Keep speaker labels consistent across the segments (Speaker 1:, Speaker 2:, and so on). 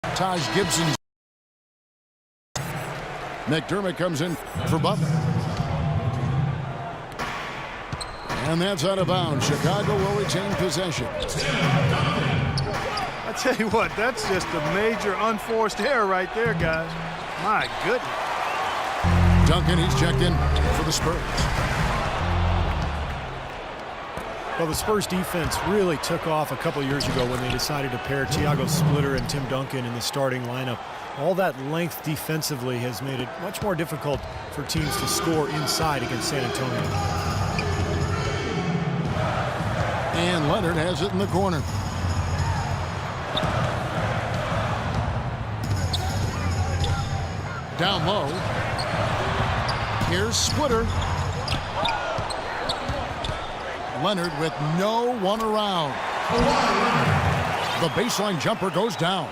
Speaker 1: Taj Gibson. McDermott comes in for Butler. And that's out of bounds. Chicago will retain possession.
Speaker 2: I tell you what, that's just a major unforced error right there, guys. My goodness.
Speaker 1: Duncan, he's checked in for the Spurs.
Speaker 3: Well, the Spurs defense really took off a couple years ago when they decided to pair Thiago Splitter and Tim Duncan in the starting lineup. All that length defensively has made it much more difficult for teams to score inside against San Antonio.
Speaker 1: And Leonard has it in the corner. Down low. Here's Splitter. Leonard with no one around. The baseline jumper goes down.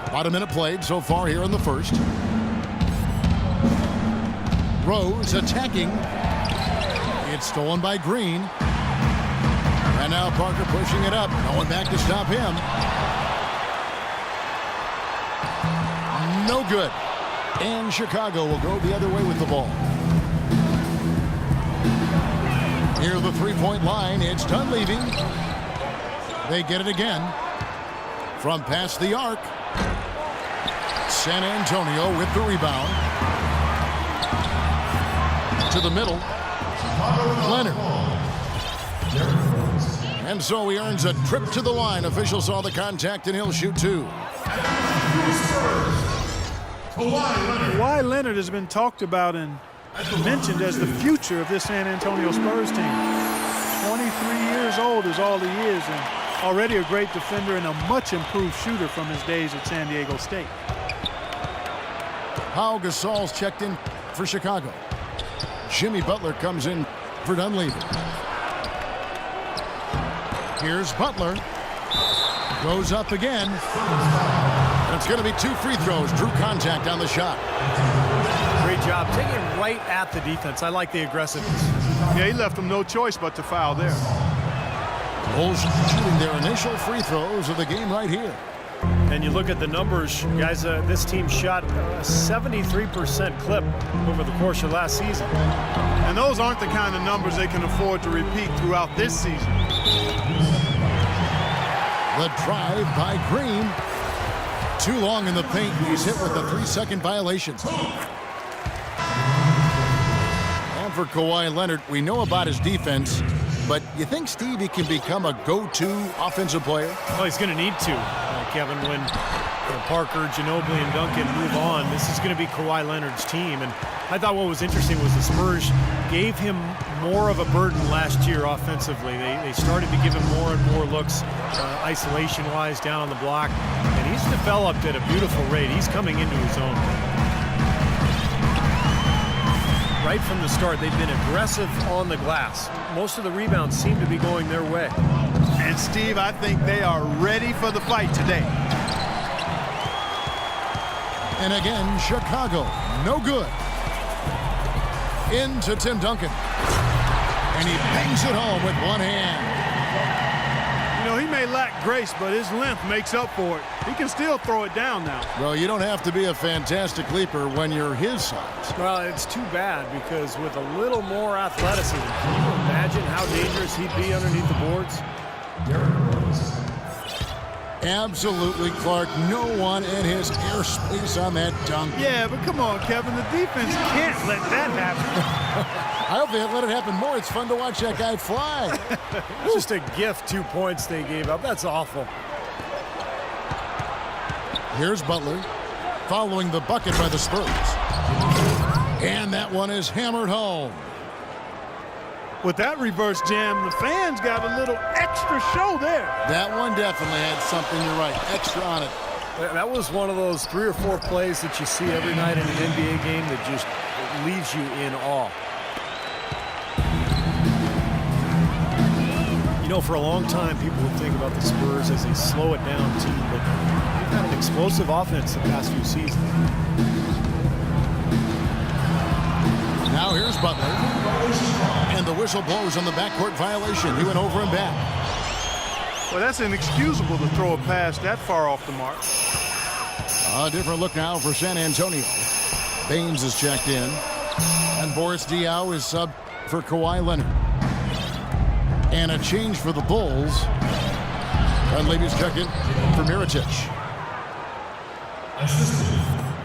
Speaker 1: About a minute played so far here in the first. Rose attacking. It's stolen by Green. And now Parker pushing it up. No one back to stop him. No good. And Chicago will go the other way with the ball. Near the three-point line, it's Dunleavy. They get it again. From past the arc. San Antonio with the rebound. To the middle. Leonard. And so he earns a trip to the line. Officials saw the contact and he'll shoot two.
Speaker 2: Kawhi Leonard has been talked about and mentioned as the future of this San Antonio Spurs team. 23 years old is all he is, and already a great defender and a much improved shooter from his days at San Diego State.
Speaker 1: Pau Gasol's checked in for Chicago. Jimmy Butler comes in for Dunleavy. Here's Butler. Goes up again. And it's going to be two free throws. Drew contact on the shot.
Speaker 3: Great job taking it right at the defense. I like the aggressiveness.
Speaker 2: Yeah, he left them no choice but to foul there.
Speaker 1: Bulls shooting their initial free throws of the game right here.
Speaker 3: And you look at the numbers, guys, this team shot a 73% clip over the course of last season.
Speaker 2: And those aren't the kind of numbers they can afford to repeat throughout this season.
Speaker 1: The drive by Green. Too long in the paint. He's hit with a 3-second violation. And for Kawhi Leonard, we know about his defense, but you think, Steve, he can become a go-to offensive player?
Speaker 3: Well, he's going to need to, Kevin, when Parker, Ginobili, and Duncan move on. This is going to be Kawhi Leonard's team. And I thought what was interesting was the Spurs gave him more of a burden last year offensively. They started to give him more and more looks isolation-wise down on the block. And he's developed at a beautiful rate. He's coming into his own. Right from the start, they've been aggressive on the glass. Most of the rebounds seem to be going their way.
Speaker 2: And, Steve, I think they are ready for the fight today.
Speaker 1: And again, Chicago, no good. Into Tim Duncan. And he bangs it home with one hand.
Speaker 2: You know, he may lack grace, but his length makes up for it. He can still throw it down now.
Speaker 1: Well, you don't have to be a fantastic leaper when you're his size.
Speaker 3: Well, it's too bad because with a little more athleticism, can you imagine how dangerous he'd be underneath the boards?
Speaker 1: Absolutely, Clark. No one in his airspace on that dunk.
Speaker 2: Yeah, but come on, Kevin. The defense can't let that happen.
Speaker 1: I hope they let it happen more. It's fun to watch that guy fly.
Speaker 3: Just a gift, 2 points they gave up. That's awful.
Speaker 1: Here's Butler following the bucket by the Spurs. And that one is hammered home.
Speaker 2: With that reverse jam, the fans got a little extra show there.
Speaker 1: That one definitely had something, you're right, extra on it.
Speaker 3: That was one of those 3 or 4 plays that you see every night in an NBA game that just leaves you in awe. You know, for a long time, people would think about the Spurs as a slow-it-down team, but they've had an explosive offense the past few seasons.
Speaker 1: Now here's Butler. And the whistle blows on the backcourt violation. He went over and back.
Speaker 2: Well, that's inexcusable to throw a pass that far off the mark.
Speaker 1: A different look now for San Antonio. Baines is checked in. And Boris Diaw is sub for Kawhi Leonard. And a change for the Bulls. Dunleavy's checked in for Mirotic.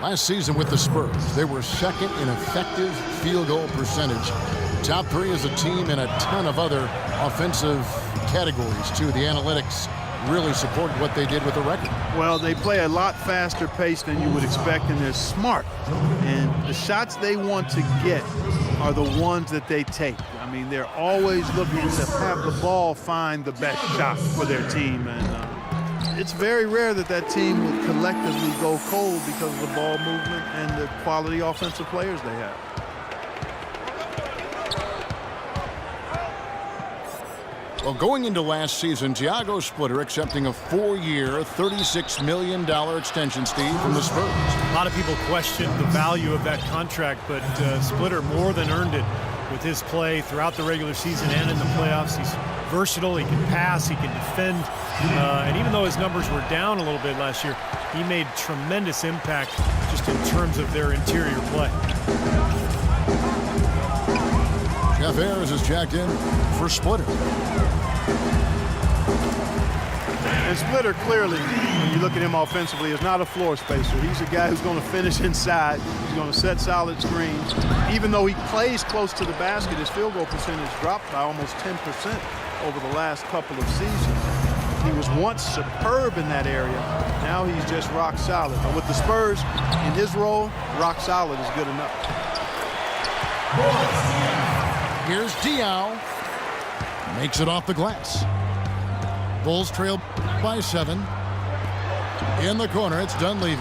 Speaker 1: Last season with the Spurs, they were second in effective field goal percentage. Top 3 as a team and a ton of other offensive categories, too. The analytics really supported what they did with the record.
Speaker 2: Well, they play a lot faster pace than you would expect, and they're smart. And the shots they want to get are the ones that they take. I mean, they're always looking to have the ball find the best shot for their team. And it's very rare that that team would collectively go cold because of the ball movement and the quality offensive players they have.
Speaker 1: Well, going into last season, Thiago Splitter accepting a 4-year, $36 million extension, Steve, from the Spurs.
Speaker 3: A lot of people questioned the value of that contract, but Splitter more than earned it with his play throughout the regular season and in the playoffs. He's versatile, he can pass, he can defend, and even though his numbers were down a little bit last year, he made tremendous impact just in terms of their interior play.
Speaker 1: Jeff Ayers is checked in for Splitter.
Speaker 2: And Splitter clearly, when you look at him offensively, is not a floor spacer. He's a guy who's going to finish inside. He's going to set solid screens. Even though he plays close to the basket, his field goal percentage dropped by almost 10% over the last couple of seasons. He was once superb in that area. Now he's just rock solid. But with the Spurs, in his role, rock solid is good enough.
Speaker 1: Here's Diaw. Makes it off the glass. Bulls trail by 7. In the corner, it's Dunleavy.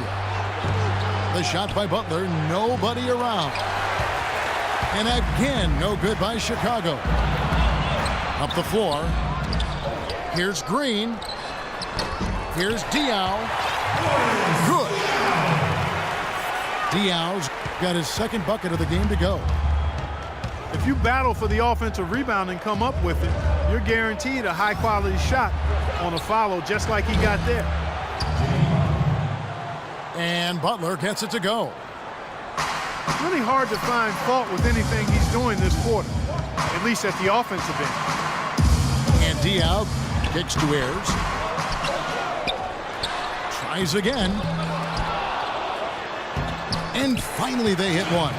Speaker 1: The shot by Butler, nobody around. And again, no good by Chicago. Up the floor. Here's Green. Here's Diaw. Good. Diaw's got his second bucket of the game to go.
Speaker 2: If you battle for the offensive rebound and come up with it, you're guaranteed a high-quality shot on a follow, just like he got there.
Speaker 1: And Butler gets it to go.
Speaker 2: It's really hard to find fault with anything he's doing this quarter, at least at the offensive end.
Speaker 1: And Diaw kicks to Ayers. Tries again. And finally they hit one.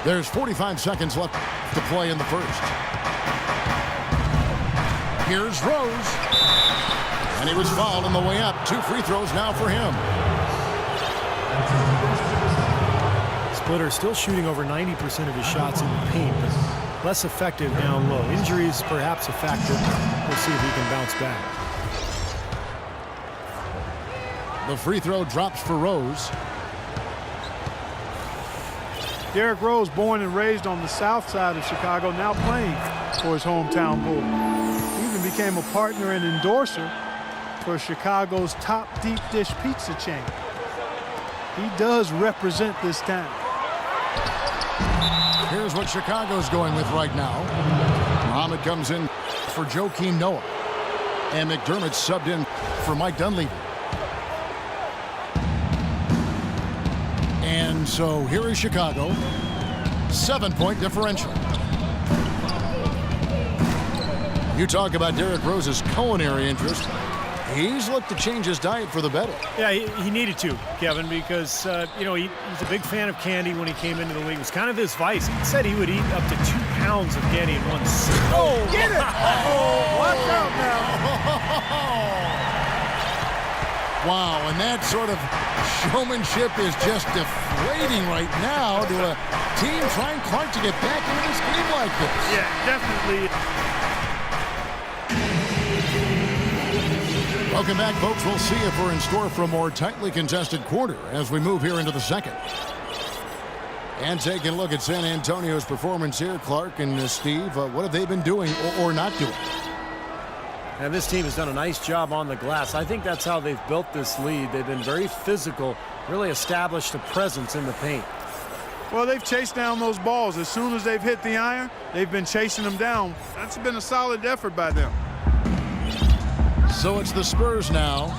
Speaker 1: There's 45 seconds left to play in the first. Here's Rose. And he was fouled on the way up. 2 free throws now for him.
Speaker 3: Splitter still shooting over 90% of his shots in the paint, but less effective down low. Injuries perhaps a factor. We'll see if he can bounce back.
Speaker 1: The free throw drops for Rose.
Speaker 2: Derrick Rose, born and raised on the south side of Chicago, now playing for his hometown Bulls. He even became a partner and endorser for Chicago's top deep dish pizza chain. He does represent this town.
Speaker 1: Here's what Chicago's going with right now. Muhammad comes in for Joakim Noah. And McDermott subbed in for Mike Dunleavy. And so here is Chicago. 7-point differential. You talk about Derrick Rose's culinary interest. He's looked to change his diet for the better.
Speaker 3: Yeah, he needed to, Kevin, because, you know, he's a big fan of candy when he came into the league. It was kind of his vice. He said he would eat up to 2 pounds of candy in one sitting.
Speaker 2: Oh, get it! Oh, watch out now.
Speaker 1: Wow, and that sort of showmanship is just deflating right now to a team trying Clark to get back into this game like this.
Speaker 2: Yeah, definitely.
Speaker 1: Welcome back, folks. We'll see if we're in store for a more tightly contested quarter as we move here into the second. And taking a look at San Antonio's performance here, Clark and Steve, what have they been doing or not doing?
Speaker 3: And this team has done a nice job on the glass. I think that's how they've built this lead. They've been very physical, really established a presence in the paint.
Speaker 2: Well, they've chased down those balls. As soon as they've hit the iron, they've been chasing them down. That's been a solid effort by them.
Speaker 1: So it's the Spurs now.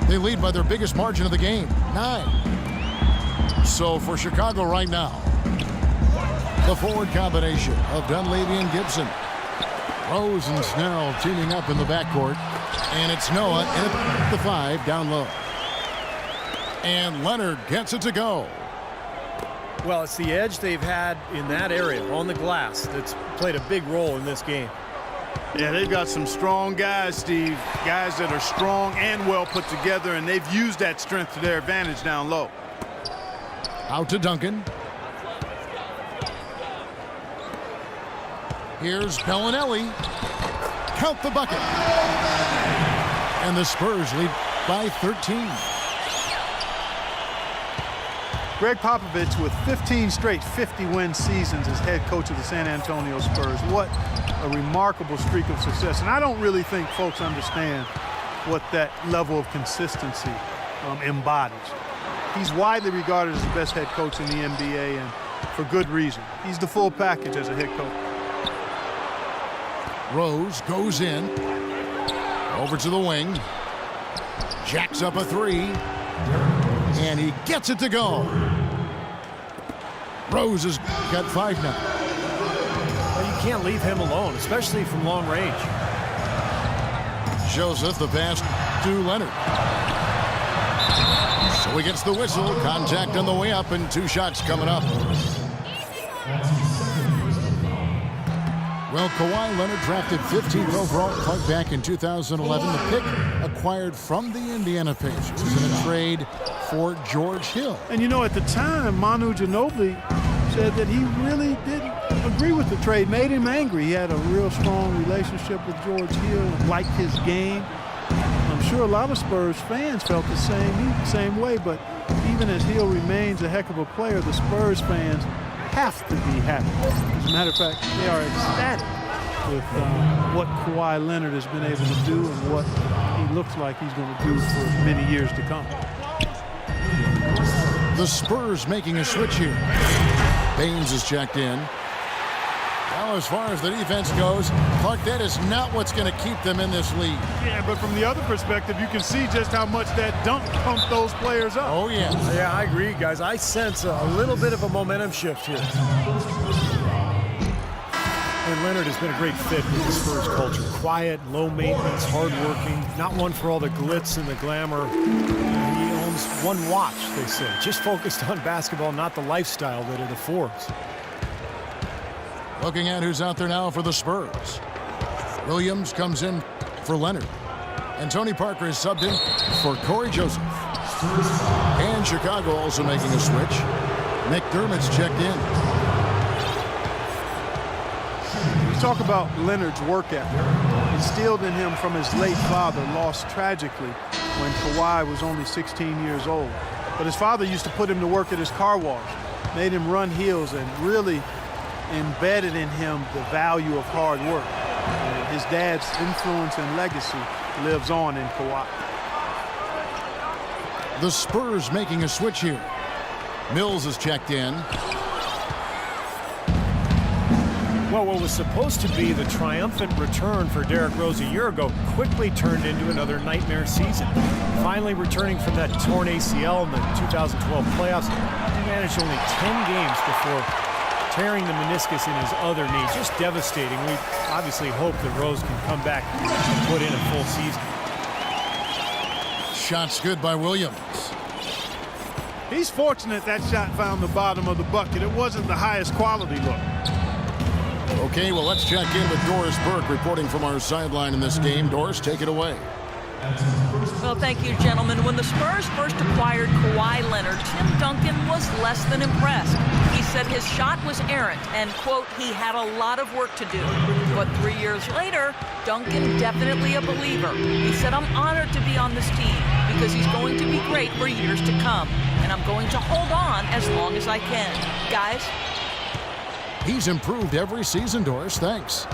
Speaker 1: They lead by their biggest margin of the game, 9. So for Chicago right now, the forward combination of Dunleavy and Gibson. Rose and Snell teaming up in the backcourt. And it's Noah in at the 5 down low. And Leonard gets it to go.
Speaker 3: Well, it's the edge they've had in that area on the glass that's played a big role in this game.
Speaker 2: Yeah, they've got some strong guys, Steve. Guys that are strong and well put together, and they've used that strength to their advantage down low.
Speaker 1: Out to Duncan. Here's Bellinelli. Count the bucket. And the Spurs lead by 13.
Speaker 2: Greg Popovich with 15 straight 50-win seasons as head coach of the San Antonio Spurs. What a remarkable streak of success. And I don't really think folks understand what that level of consistency embodies. He's widely regarded as the best head coach in the NBA, and for good reason. He's the full package as a head coach.
Speaker 1: Rose goes in. Over to the wing. Jacks up a 3. And he gets it to go. Rose has got 5 now.
Speaker 3: Well, you can't leave him alone, especially from long range.
Speaker 1: Joseph, the pass to Leonard. So he gets the whistle. Contact on the way up, and 2 shots coming up. Well, Kawhi Leonard drafted 15th overall, Clark, back in 2011. The pick acquired from the Indiana Pacers in a trade for George Hill.
Speaker 2: And you know, at the time, Manu Ginobili said that he really didn't agree with the trade, made him angry. He had a real strong relationship with George Hill and liked his game. I'm sure a lot of Spurs fans felt the same way, but even as Hill remains a heck of a player, the Spurs fans have to be happy. As a matter of fact, they are ecstatic with what Kawhi Leonard has been able to do and what he looks like he's going to do for many years to come.
Speaker 1: The Spurs making a switch here. Baines is checked in. Well, as far as the defense goes, Clark, that is not what's going to keep them in this league.
Speaker 2: Yeah, but from the other perspective, you can see just how much that dunk pumped those players up.
Speaker 1: Oh, yeah.
Speaker 3: Yeah, I agree, guys. I sense a little bit of a momentum shift here. And Leonard has been a great fit with the Spurs culture. Quiet, low maintenance, hardworking, not one for all the glitz and the glamour. He owns one watch, they say. Just focused on basketball, not the lifestyle that it affords.
Speaker 1: Looking at who's out there now for the Spurs. Williams comes in for Leonard. And Tony Parker is subbed in for Corey Joseph. And Chicago also making a switch. McDermott's checked in.
Speaker 2: You talk about Leonard's work ethic. Instilled in him from his late father, lost tragically when Kawhi was only 16 years old. But his father used to put him to work at his car wash, made him run hills, and really embedded in him the value of hard work. And his dad's influence and legacy lives on in Kawhi.
Speaker 1: The Spurs making a switch here. Mills is checked in.
Speaker 3: Well, what was supposed to be the triumphant return for Derrick Rose a year ago quickly turned into another nightmare season. Finally returning from that torn ACL in the 2012 playoffs, he managed only 10 games before tearing the meniscus in his other knee. Just devastating. We obviously hope that Rose can come back and put in a full season.
Speaker 1: Shots good by Williams.
Speaker 2: He's fortunate that shot found the bottom of the bucket. It wasn't the highest quality look.
Speaker 1: Okay, well, let's check in with Doris Burke reporting from our sideline in this game. Doris, take it away.
Speaker 4: Well, thank you, gentlemen. When the Spurs first acquired Kawhi Leonard, Tim Duncan was less than impressed. He said his shot was errant and, quote, he had a lot of work to do. But 3 years later, Duncan definitely a believer. He said, I'm honored to be on this team because he's going to be great for years to come. And I'm going to hold on as long as I can. Guys?
Speaker 1: He's improved every season, Doris. Thanks.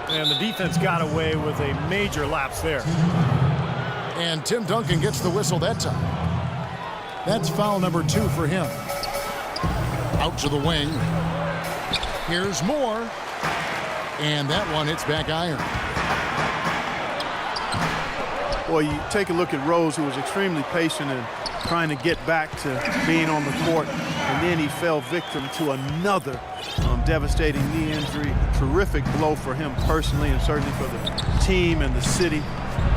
Speaker 3: And the defense got away with a major lapse there.
Speaker 1: And Tim Duncan gets the whistle that time. That's foul number 2 for him. Out to the wing. Here's Moore. And that one hits back iron.
Speaker 2: Well, you take a look at Rose, who was extremely patient and trying to get back to being on the court, and then he fell victim to another devastating knee injury. Terrific blow for him personally and certainly for the team and the city.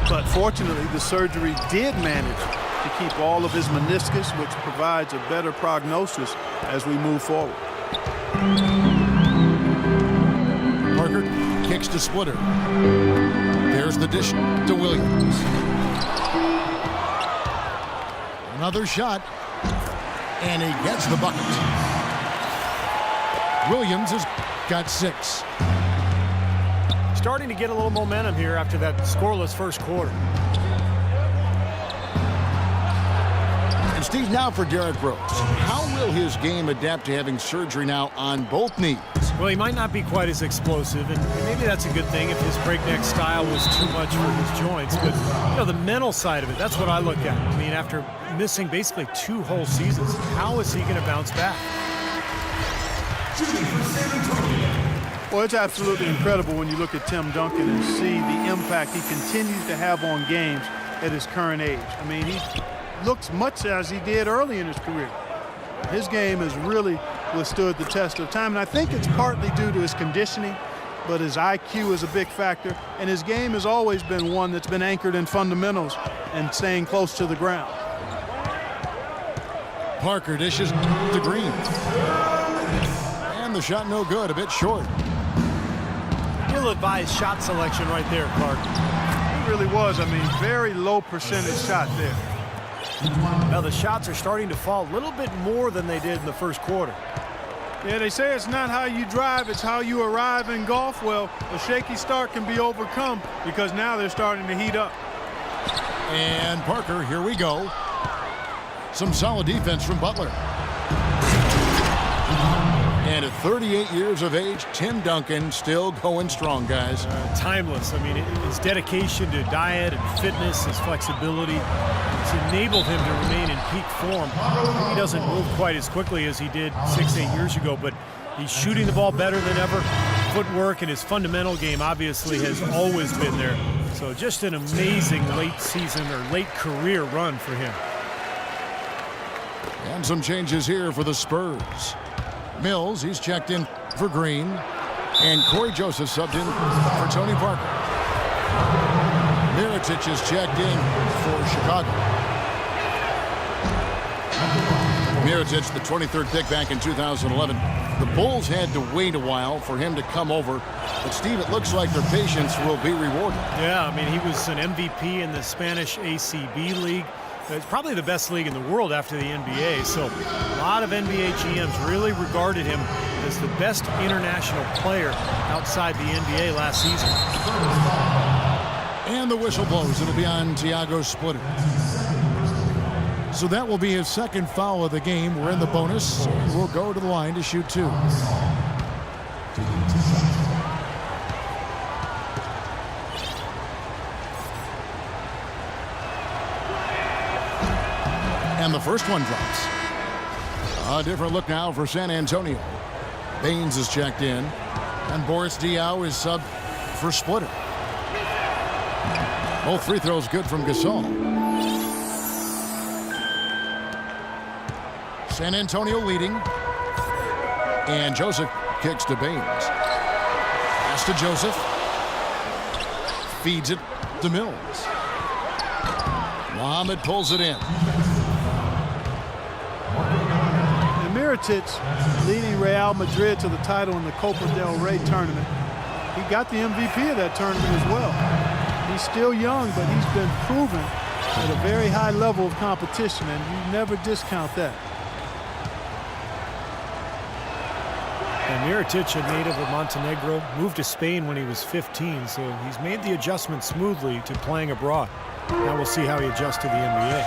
Speaker 2: But fortunately, the surgery did manage to keep all of his meniscus, which provides a better prognosis as we move forward.
Speaker 1: Parker kicks to Splitter. There's the dish to Williams. Another shot, and he gets the bucket. Williams has got 6.
Speaker 3: Starting to get a little momentum here after that scoreless first quarter.
Speaker 1: And Steve, now for Derrick Rose. How will his game adapt to having surgery now on both knees?
Speaker 3: Well, he might not be quite as explosive, and maybe that's a good thing if his breakneck style was too much for his joints. But, you know, the mental side of it, that's what I look at. I mean, after missing basically 2 whole seasons, how is he going to bounce back?
Speaker 2: Well, it's absolutely incredible when you look at Tim Duncan and see the impact he continues to have on games at his current age. I mean, he looks much as he did early in his career. His game has really withstood the test of time, and I think it's partly due to his conditioning, but his IQ is a big factor, and his game has always been one that's been anchored in fundamentals and staying close to the ground.
Speaker 1: Parker dishes to Green. And the shot no good, a bit short.
Speaker 3: Ill-advised shot selection right there, Clark.
Speaker 2: It really was. I mean, very low percentage shot there.
Speaker 3: Now the shots are starting to fall a little bit more than they did in the first quarter.
Speaker 2: Yeah, they say it's not how you drive, it's how you arrive in golf. Well, a shaky start can be overcome because now they're starting to heat up.
Speaker 1: And Parker, here we go. Some solid defense from Butler. And at 38 years of age, Tim Duncan still going strong, guys.
Speaker 3: Timeless. I mean, his dedication to diet and fitness, his flexibility, it's enabled him to remain in peak form. He doesn't move quite as quickly as he did 6-8 years ago, but he's shooting the ball better than ever. Footwork and his fundamental game obviously has always been there. So just an amazing late season or late career run for him.
Speaker 1: And some changes here for the Spurs. Mills, he's checked in for Green. And Corey Joseph subbed in for Tony Parker. Mirotic is checked in for Chicago. Mirotic, the 23rd pick back in 2011. The Bulls had to wait a while for him to come over. But, Steve, it looks like their patience will be rewarded.
Speaker 3: Yeah, I mean, he was an MVP in the Spanish ACB League. It's probably the best league in the world after the NBA, so a lot of NBA GMs really regarded him as the best international player outside the NBA last season.
Speaker 1: And the whistle blows. It'll be on Thiago Splitter. So that will be his second foul of the game. We're in the bonus. We'll go to the line to shoot 2. And the first one drops. A different look now for San Antonio. Baines is checked in. And Boris Diaw is subbed for Splitter. Both free throws good from Gasol. San Antonio leading. And Joseph kicks to Baines. Pass to Joseph. Feeds it to Mills. Muhammad pulls it in.
Speaker 2: Mirotic leading Real Madrid to the title in the Copa del Rey tournament. He got the MVP of that tournament as well. He's still young, but he's been proven at a very high level of competition, and you never discount that.
Speaker 3: And Mirotic, a native of Montenegro, moved to Spain when he was 15, so he's made the adjustment smoothly to playing abroad. Now we'll see how he adjusts to the NBA.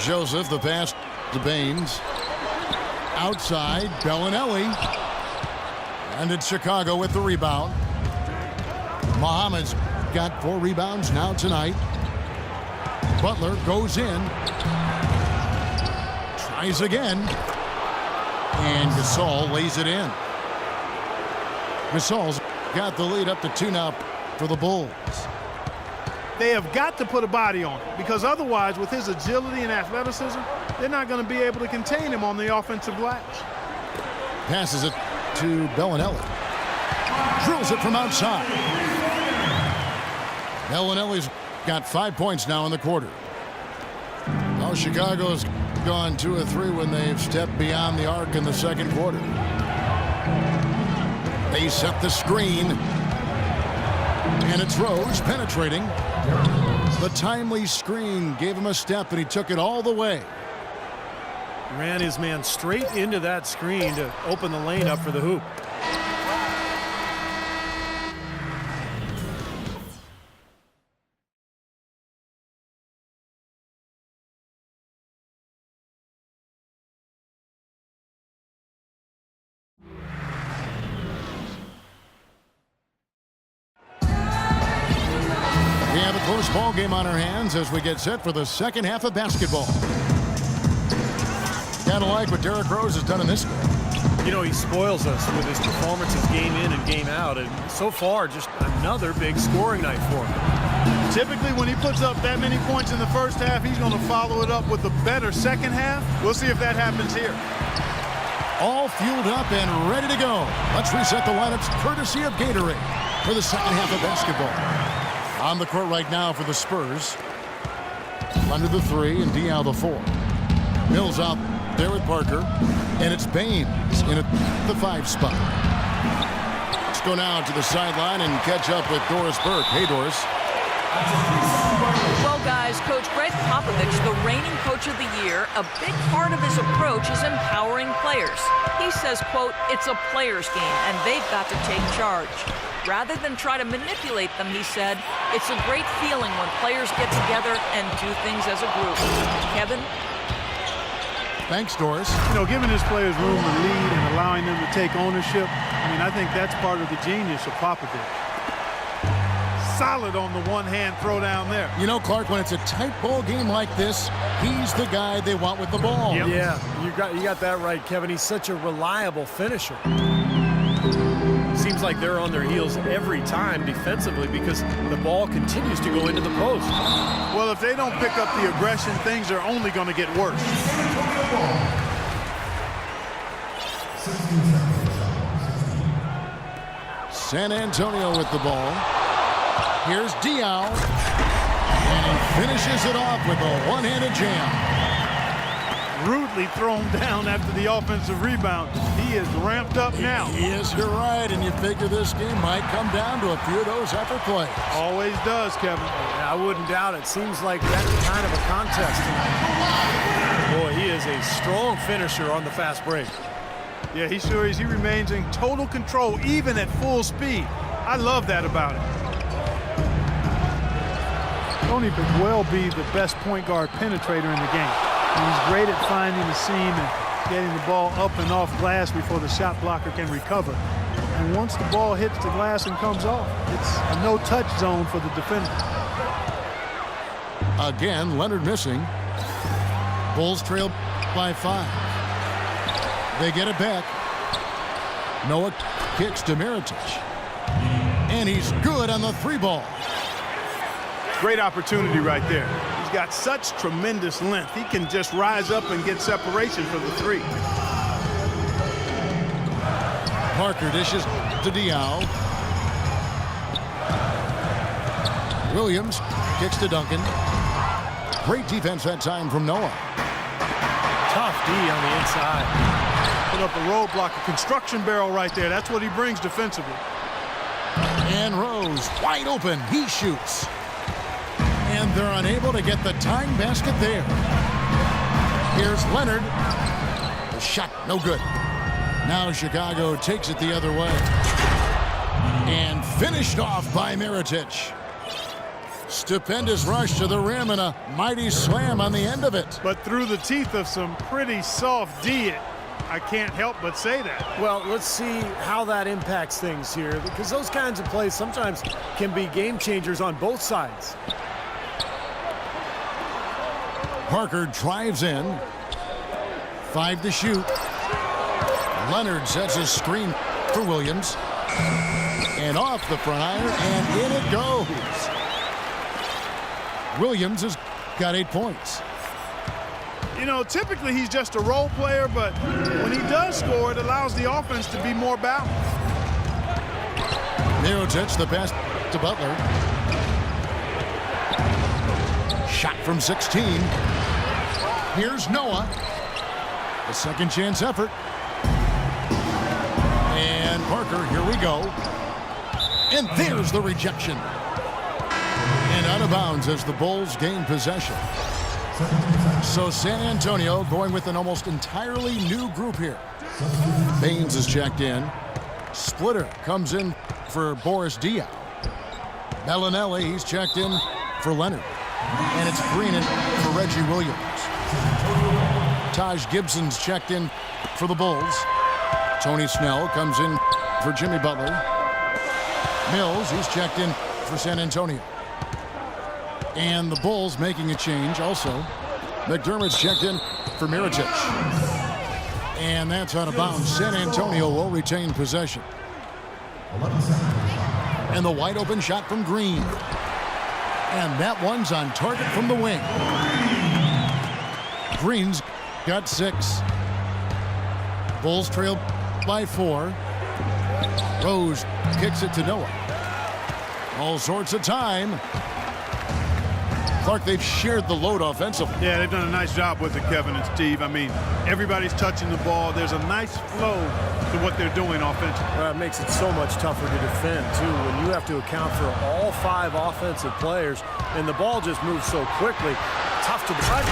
Speaker 1: Joseph, the pass to Baines. Outside, Bellinelli. And it's Chicago with the rebound. Muhammad's got 4 rebounds now tonight. Butler goes in. Tries again. And Gasol lays it in. Gasol's got the lead up to 2 now for the Bulls.
Speaker 2: They have got to put a body on him, because otherwise, with his agility and athleticism, they're not going to be able to contain him on the offensive glass.
Speaker 1: Passes it to Bellinelli. Drills it from outside. Bellinelli's got 5 points now in the quarter. Now Chicago's gone 2 of 3 when they've stepped beyond the arc in the second quarter. They set the screen. And it's Rose penetrating. The timely screen gave him a step, and he took it all the way.
Speaker 3: Ran his man straight into that screen to open the lane up for the hoop.
Speaker 1: We have a close ball game on our hands as we get set for the second half of basketball. Kind of like what Derrick Rose has done in this game.
Speaker 3: You know, he spoils us with his performances game in and game out, and so far just another big scoring night for him.
Speaker 2: Typically, when he puts up that many points in the first half, he's going to follow it up with a better second half. We'll see if that happens here.
Speaker 1: All fueled up and ready to go. Let's reset the lineups courtesy of Gatorade for the second half of basketball. On the court right now for the Spurs. Under the 3 and Diaw the 4. Mills out there with Parker. And it's Baines in at the 5 spot. Let's go now to the sideline and catch up with Doris Burke. Hey, Doris.
Speaker 4: Well, guys, Coach Greg Popovich, the reigning coach of the year, a big part of his approach is empowering players. He says, quote, it's a player's game, and they've got to take charge. Rather than try to manipulate them, he said, it's a great feeling when players get together and do things as a group. Kevin?
Speaker 1: Thanks, Doris.
Speaker 2: You know, giving his players room to lead and allowing them to take ownership, I mean, I think that's part of the genius of Popovich. Solid on the one-hand throw down there.
Speaker 1: You know, Clark, when it's a tight ball game like this, he's the guy they want with the ball.
Speaker 3: Yep. Yeah, you got that right, Kevin. He's such a reliable finisher. Seems like they're on their heels every time defensively because the ball continues to go into the post.
Speaker 2: Well, if they don't pick up the aggression, things are only going to get worse.
Speaker 1: San Antonio with the ball. Here's Diaw. And he finishes it off with a one-handed jam.
Speaker 2: Rudely thrown down after the offensive rebound. He is ramped up now.
Speaker 1: Yes, you're right, and you figure this game might come down to a few of those effort plays.
Speaker 2: Always does, Kevin.
Speaker 3: Yeah, I wouldn't doubt it. Seems like that kind of a contest. Boy, he is a strong finisher on the fast break.
Speaker 2: Yeah, he sure is. He remains in total control, even at full speed. I love that about him. Tony could well be the best point guard penetrator in the game. He's great at finding the seam and getting the ball up and off glass before the shot blocker can recover. And once the ball hits the glass and comes off, it's a no-touch zone for the defender.
Speaker 1: Again, Leonard missing. Bulls trail by 5. They get it back. Noah kicks to Mirotic. And he's good on the 3-ball.
Speaker 2: Great opportunity right there. He's got such tremendous length. He can just rise up and get separation for the 3.
Speaker 1: Parker dishes to Diaw. Williams kicks to Duncan. Great defense that time from Noah.
Speaker 3: Tough D on the inside.
Speaker 2: Put up a roadblock, a construction barrel right there. That's what he brings defensively.
Speaker 1: And Rose wide open. He shoots. And they're unable to get the tying basket there. Here's Leonard. The shot no good. Now Chicago takes it the other way. And finished off by Mirotic. Stupendous rush to the rim and a mighty slam on the end of it.
Speaker 2: But through the teeth of some pretty soft D, I can't help but say that.
Speaker 3: Well, let's see how that impacts things here, because those kinds of plays sometimes can be game changers on both sides.
Speaker 1: Parker drives in. 5 to shoot. Leonard sets a screen for Williams. And off the front iron, and in it goes. Williams has got 8 points.
Speaker 2: You know, typically he's just a role player, but when he does score, it allows the offense to be more balanced.
Speaker 1: Mirotic, the pass to Butler. Shot from 16. Here's Noah. A second chance effort. And Parker, here we go. And there's the rejection. And out of bounds as the Bulls gain possession. So San Antonio going with an almost entirely new group here. Baines is checked in. Splitter comes in for Boris Diaw. Bellinelli, he's checked in for Leonard. And it's Green in for Reggie Williams. Taj Gibson's checked in for the Bulls. Tony Snell comes in for Jimmy Butler. Mills, he's checked in for San Antonio. And the Bulls making a change also. McDermott's checked in for Mirotic. And that's out of bounds. San Antonio will retain possession. And the wide open shot from Green. And that one's on target from the wing. Green's got 6. Bulls trail by 4. Rose kicks it to Noah. All sorts of time. Clark, they've shared the load offensively.
Speaker 2: Yeah, they've done a nice job with it, Kevin and Steve. I mean, everybody's touching the ball. There's a nice flow to what they're doing offensively.
Speaker 5: It makes it so much tougher to defend, too, when you have to account for all 5 offensive players, and the ball just moves so quickly. Tough to defend.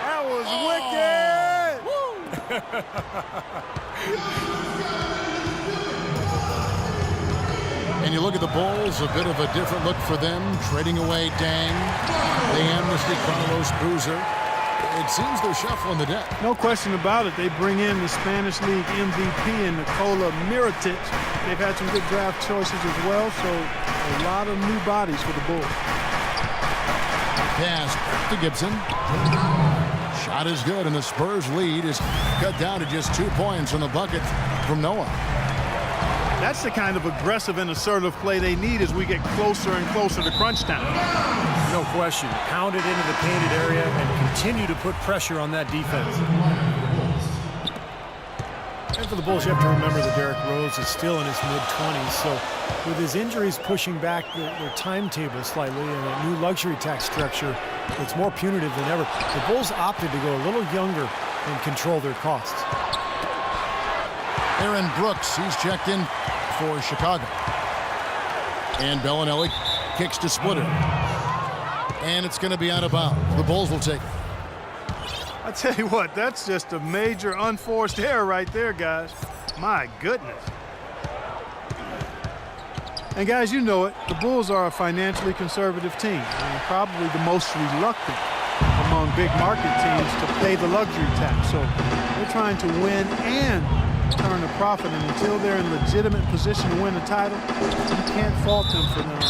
Speaker 2: That was wicked!
Speaker 1: And you look at the Bulls, a bit of a different look for them, trading away Dang. They amnesty Carlos Boozer. It seems they're shuffling the deck.
Speaker 2: No question about it. They bring in the Spanish League MVP and Nikola Mirotic. They've had some good draft choices as well, so a lot of new bodies for the Bulls.
Speaker 1: Pass to Gibson. Shot is good, and the Spurs lead is cut down to just 2 points on the bucket from Noah.
Speaker 2: That's the kind of aggressive and assertive play they need as we get closer and closer to crunch time.
Speaker 5: No question. Pound it into the painted area and continue to put pressure on that defense.
Speaker 3: And for the Bulls, you have to remember that Derrick Rose is still in his mid-20s, so with his injuries pushing back their timetable slightly and a new luxury tax structure, it's more punitive than ever. The Bulls opted to go a little younger and control their costs.
Speaker 1: Aaron Brooks, he's checked in for Chicago. And Bellinelli kicks to Splitter. And it's going to be out of bounds. The Bulls will take it.
Speaker 2: I tell you what, that's just a major unforced error right there, guys. My goodness. And guys, you know it, the Bulls are a financially conservative team, and probably the most reluctant among big market teams to pay the luxury tax. So they're trying to win and turn a profit, and until they're in legitimate position to win a title, you can't fault them for them.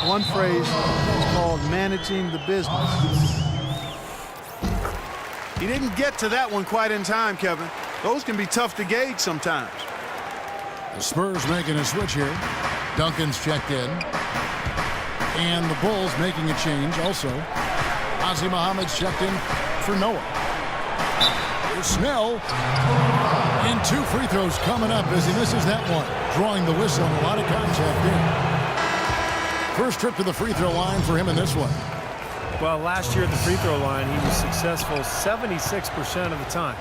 Speaker 2: One phrase is called managing the business. He didn't get to that one quite in time, Kevin. Those can be tough to gauge sometimes.
Speaker 1: The Spurs making a switch here. Duncan's checked in. And the Bulls making a change also. Ozzie Muhammad's checked in for Noah. Here's Snell. And 2 free throws coming up as he misses that one. Drawing the whistle and a lot of contact in. First trip to the free throw line for him in this one.
Speaker 5: Well, last year at the free throw line, he was successful 76% of the time.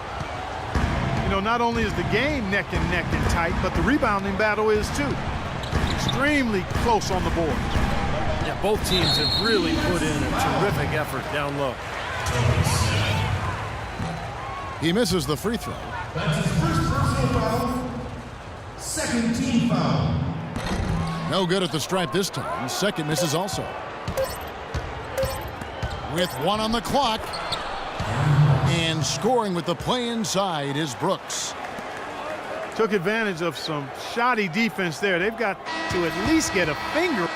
Speaker 2: You know, not only is the game neck and tight, but the rebounding battle is too. Extremely close on the board.
Speaker 5: Yeah, both teams have really put in a terrific effort down low.
Speaker 1: He misses the free throw.
Speaker 6: That's his first personal foul. Second team foul.
Speaker 1: No good at the stripe this time. Second misses also. With 1 on the clock. And scoring with the play inside is Brooks.
Speaker 2: Took advantage of some shoddy defense there. They've got to at least get a finger.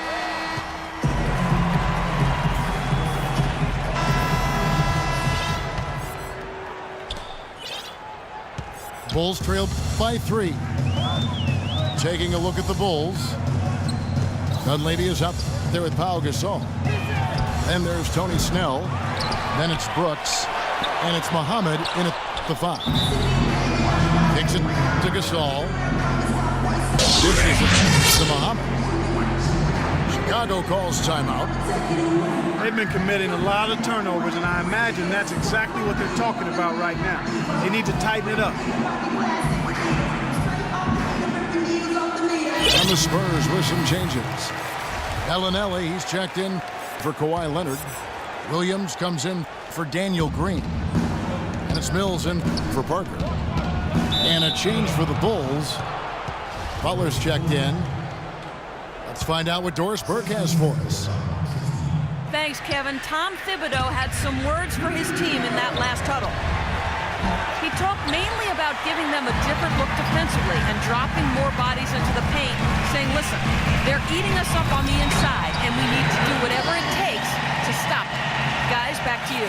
Speaker 1: Bulls trail by 3. Taking a look at the Bulls. Dunleavy is up there with Pau Gasol. Then there's Tony Snell. Then it's Brooks. And it's Muhammad in at the 5. Kicks it to Gasol. Dishes it to Muhammad. Chicago calls timeout.
Speaker 2: They've been committing a lot of turnovers, and I imagine that's exactly what they're talking about right now. They need to tighten it up.
Speaker 1: And the Spurs with some changes. Bellinelli, he's checked in for Kawhi Leonard. Williams comes in for Daniel Green. And it's Mills in for Parker. And a change for the Bulls. Butler's checked in. Let's find out what Doris Burke has for us.
Speaker 4: Thanks, Kevin. Tom Thibodeau had some words for his team in that last huddle. He talked mainly about giving them a different look defensively and dropping more bodies into the paint, saying, listen, they're eating us up on the inside, and we need to do whatever it takes to stop them. Guys, back to you.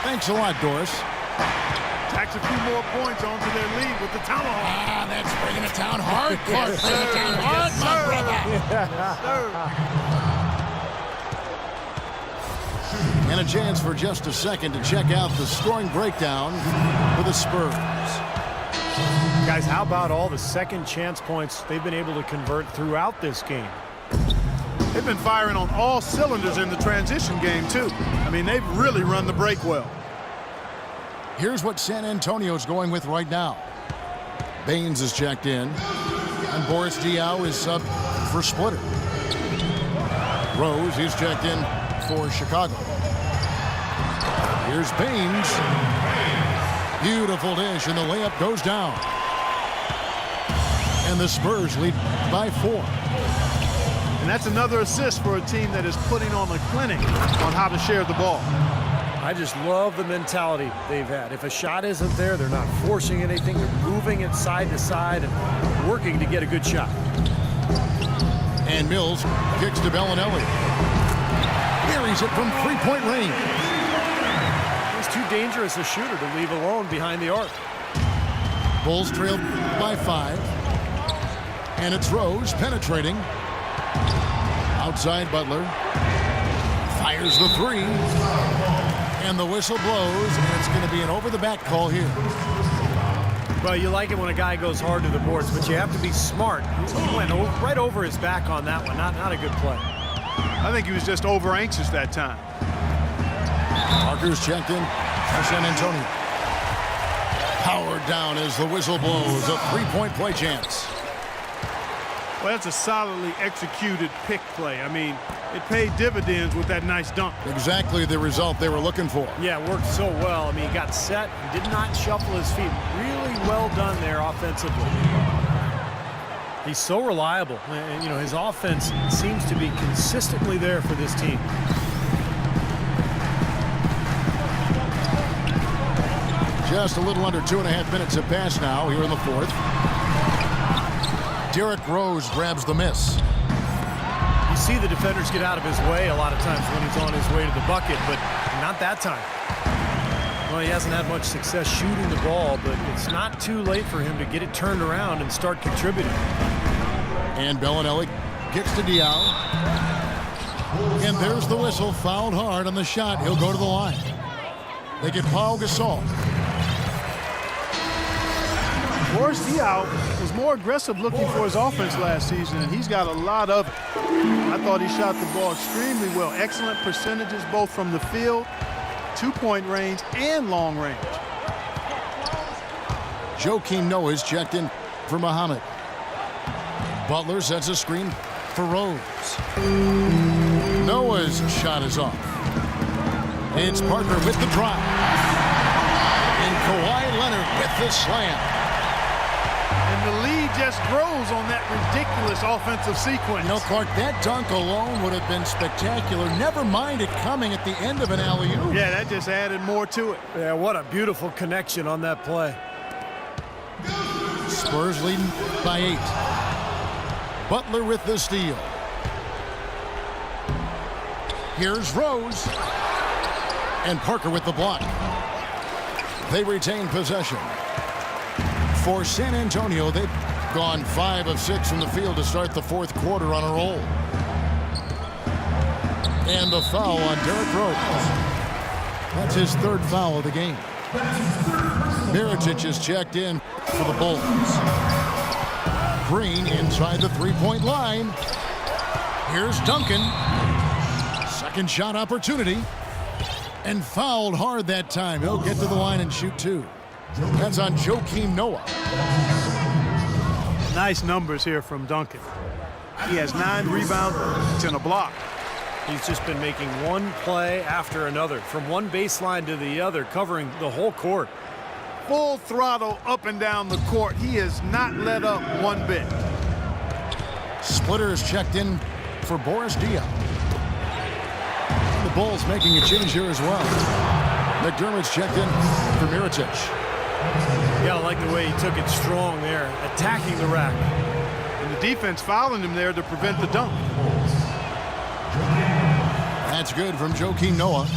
Speaker 1: Thanks a lot, Doris.
Speaker 2: Tacks a few more points onto their lead with the tomahawk.
Speaker 1: That's bringing it down hard. Clark bringing it down hard, my brother. And a chance for just a second to check out the scoring breakdown for the Spurs.
Speaker 3: Guys, how about all the second chance points they've been able to convert throughout this game?
Speaker 2: They've been firing on all cylinders in the transition game, too. I mean, they've really run the break well.
Speaker 1: Here's what San Antonio's going with right now. Baines is checked in, and Boris Diaw is sub for Splitter. Rose, he's checked in for Chicago. Here's Baines. Beautiful dish, and the layup goes down. And the Spurs lead by 4.
Speaker 2: And that's another assist for a team that is putting on a clinic on how to share the ball.
Speaker 5: I just love the mentality they've had. If a shot isn't there, they're not forcing anything. They're moving it side to side and working to get a good shot.
Speaker 1: And Mills kicks to Bellinelli. Buries it from three-point range.
Speaker 3: He's too dangerous a shooter to leave alone behind the arc.
Speaker 1: Bulls trail by 5. And it's Rose penetrating. Outside Butler. Fires the 3. And the whistle blows, and it's going to be an over-the-back call here.
Speaker 3: Well, you like it when a guy goes hard to the boards, but you have to be smart. He went right over his back on that one. Not a good play.
Speaker 2: I think he was just over-anxious that time.
Speaker 1: Parker's checked in for San Antonio. Powered down as the whistle blows. A 3-point play chance.
Speaker 2: Well, that's a solidly executed pick play. I mean, it paid dividends with that nice dunk.
Speaker 1: Exactly the result they were looking for.
Speaker 3: Yeah, it worked so well. I mean, he got set, did not shuffle his feet. Really well done there offensively. He's so reliable. You know, his offense seems to be consistently there for this team.
Speaker 1: Just a little under 2.5 minutes have passed now here in the 4th. Derrick Rose grabs the miss.
Speaker 3: You see the defenders get out of his way a lot of times when he's on his way to the bucket, but not that time. Well, he hasn't had much success shooting the ball, but it's not too late for him to get it turned around and start contributing.
Speaker 1: And Bellinelli gets to Diaw. And there's the whistle. Fouled hard on the shot. He'll go to the line. They get Pau Gasol.
Speaker 2: Boris Diaw was more aggressive looking for his offense last season, and he's got a lot of it. I thought he shot the ball extremely well. Excellent percentages both from the field, two-point range, and long range.
Speaker 1: Joakim Noah's checked in for Muhammad. Butler sets a screen for Rose. Noah's shot is off. It's Parker with the drive. And Kawhi Leonard with the slam.
Speaker 2: And the lead just grows on that ridiculous offensive sequence.
Speaker 1: You know, Clark, that dunk alone would have been spectacular. Never mind it coming at the end of an alley-oop.
Speaker 2: Yeah, that just added more to it.
Speaker 3: Yeah, what a beautiful connection on that play.
Speaker 1: Spurs leading by 8. Butler with the steal. Here's Rose. And Parker with the block. They retain possession. For San Antonio, they've gone 5 of 6 from the field to start the fourth quarter on a roll. And the foul on Derrick Rose. That's his 3rd foul of the game. Mirotic is checked in for the Bulls. Green inside the three-point line. Here's Duncan. Second shot opportunity. And fouled hard that time. He'll get to the line and shoot 2. That's on Joakim Noah.
Speaker 2: Nice numbers here from Duncan. He has 9 rebounds and a block.
Speaker 5: He's just been making one play after another, from one baseline to the other, covering the whole court.
Speaker 2: Full throttle up and down the court. He has not let up one bit.
Speaker 1: Splitter is checked in for Boris Diaw. The Bulls making a change here as well. McDermott's checked in for Mirotic.
Speaker 5: Yeah, I like the way he took it strong there, attacking the rack.
Speaker 2: And the defense fouling him there to prevent the dunk.
Speaker 1: That's good from Joakim Noah.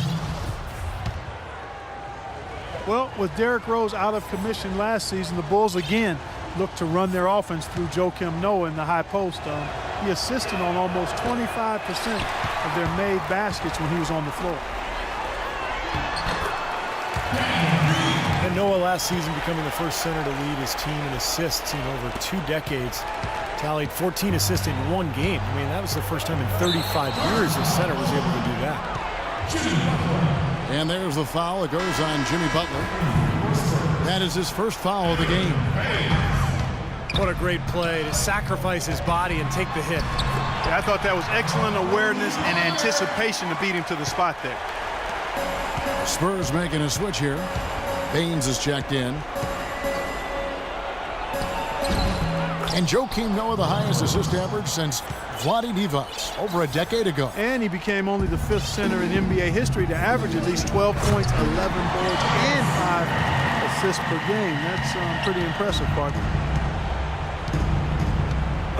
Speaker 2: Well, with Derrick Rose out of commission last season, the Bulls again look to run their offense through Joakim Noah in the high post. He assisted on almost 25% of their made baskets when he was on the floor.
Speaker 3: And Noah last season becoming the first center to lead his team in assists in over 2 decades. Tallied 14 assists in 1 game. I mean, that was the first time in 35 years a center was able to do that.
Speaker 1: And there's the foul. It goes on Jimmy Butler. That is his 1st foul of the game.
Speaker 3: What a great play to sacrifice his body and take the hit.
Speaker 2: Yeah, I thought that was excellent awareness and anticipation to beat him to the spot there.
Speaker 1: Spurs making a switch here. Baines is checked in. And Joakim Noah, the highest assist average since Vlade Divac over a decade ago.
Speaker 2: And he became only the 5th center in NBA history to average at least 12 points, 11 boards, and 5 assists per game. That's pretty impressive, partner.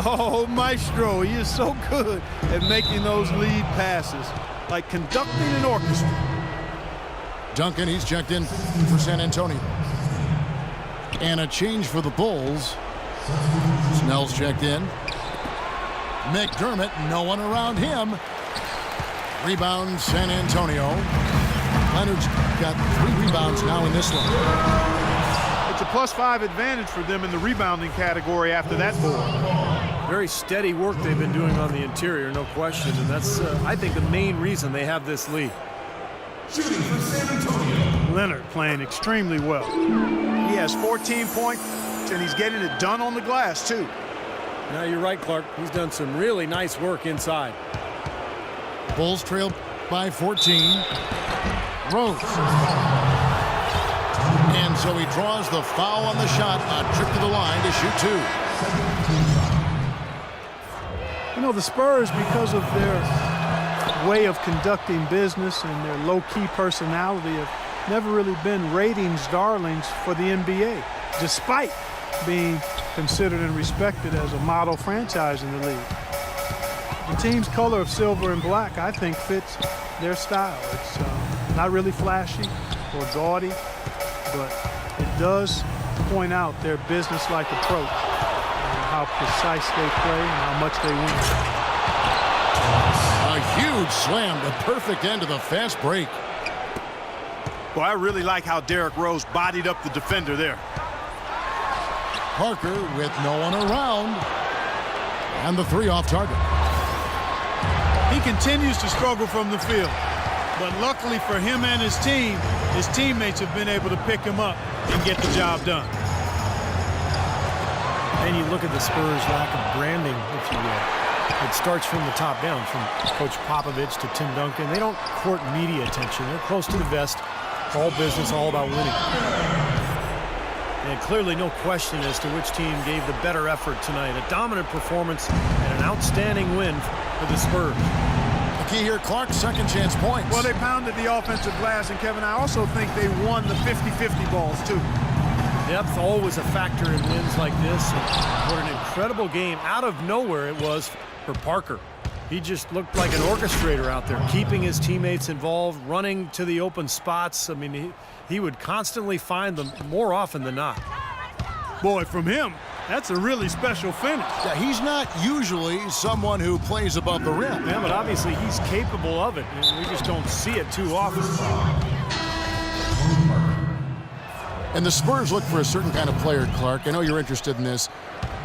Speaker 2: Oh, Maestro, he is so good at making those lead passes, like conducting an orchestra.
Speaker 1: Duncan, he's checked in for San Antonio. And a change for the Bulls. Snell's checked in. McDermott, no one around him. Rebound, San Antonio. Leonard's got 3 rebounds now in this one.
Speaker 2: It's a +5 advantage for them in the rebounding category after that board.
Speaker 5: Very steady work they've been doing on the interior, no question. And that's, I think, the main reason they have this lead.
Speaker 6: Shooting for San Antonio.
Speaker 2: Leonard playing extremely well. He has 14 points, and he's getting it done on the glass, too.
Speaker 5: Now, you're right, Clark. He's done some really nice work inside.
Speaker 1: Bulls trail by 14. Rose. And so he draws the foul on the shot. A trip to the line to shoot 2.
Speaker 2: You know, the Spurs, because of their way of conducting business and their low-key personality, have never really been ratings darlings for the NBA, despite being considered and respected as a model franchise in the league. The team's color of silver and black, I think, fits their style. It's not really flashy or gaudy, but it does point out their business-like approach and how precise they play and how much they win.
Speaker 1: A huge slam, the perfect end of the fast break.
Speaker 2: Well, I really like how Derrick Rose bodied up the defender there.
Speaker 1: Parker with no one around. And the 3 off target.
Speaker 2: He continues to struggle from the field, but luckily for him and his team, his teammates have been able to pick him up and get the job done.
Speaker 3: And you look at the Spurs' lack of branding, if you will. It starts from the top down, from Coach Popovich to Tim Duncan. They don't court media attention. They're close to the vest, all business, all about winning. And clearly no question as to which team gave the better effort tonight. A dominant performance and an outstanding win for the Spurs.
Speaker 1: The key here, Clark, second chance points.
Speaker 2: Well, they pounded the offensive glass, and Kevin, I also think they won the 50-50 balls, too.
Speaker 3: Depth always a factor in wins like this. And what an incredible game out of nowhere it was for Parker. He just looked like an orchestrator out there, keeping his teammates involved, running to the open spots. I mean, he would constantly find them more often than not.
Speaker 2: Boy, from him, that's a really special finish.
Speaker 1: Yeah, he's not usually someone who plays above the rim.
Speaker 3: Yeah, but obviously he's capable of it, and we just don't see it too often.
Speaker 1: And the Spurs look for a certain kind of player, Clark. I know you're interested in this.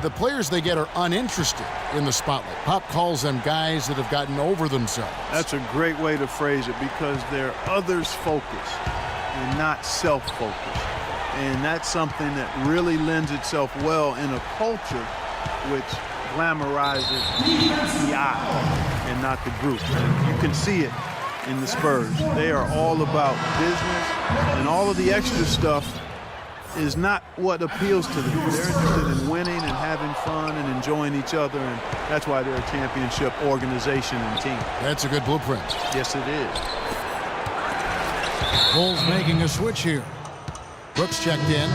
Speaker 1: The players they get are uninterested in the spotlight. Pop calls them guys that have gotten over themselves.
Speaker 2: That's a great way to phrase it, because they're others-focused and not self-focused. And that's something that really lends itself well in a culture which glamorizes the eye and not the group. And you can see it in the Spurs. They are all about business, and all of the extra stuff is not what appeals to them. They're interested in winning and having fun and enjoying each other, and that's why they're a championship organization and team.
Speaker 1: That's a good blueprint.
Speaker 2: Yes, it is.
Speaker 1: Bulls making a switch here. Brooks checked in.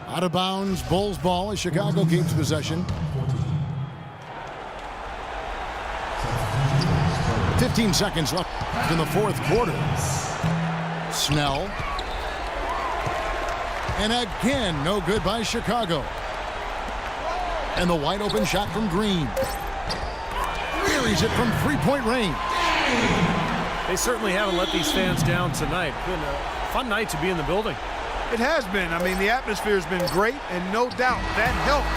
Speaker 1: Out of bounds, Bulls ball as Chicago keeps possession. 15 seconds left in the fourth quarter. Snell. And again, no good by Chicago. And the wide open shot from Green. Buries it from three-point range.
Speaker 3: They certainly haven't let these fans down tonight. Been a fun night to be in the building.
Speaker 2: It has been. I mean, the atmosphere has been great, and no doubt that helped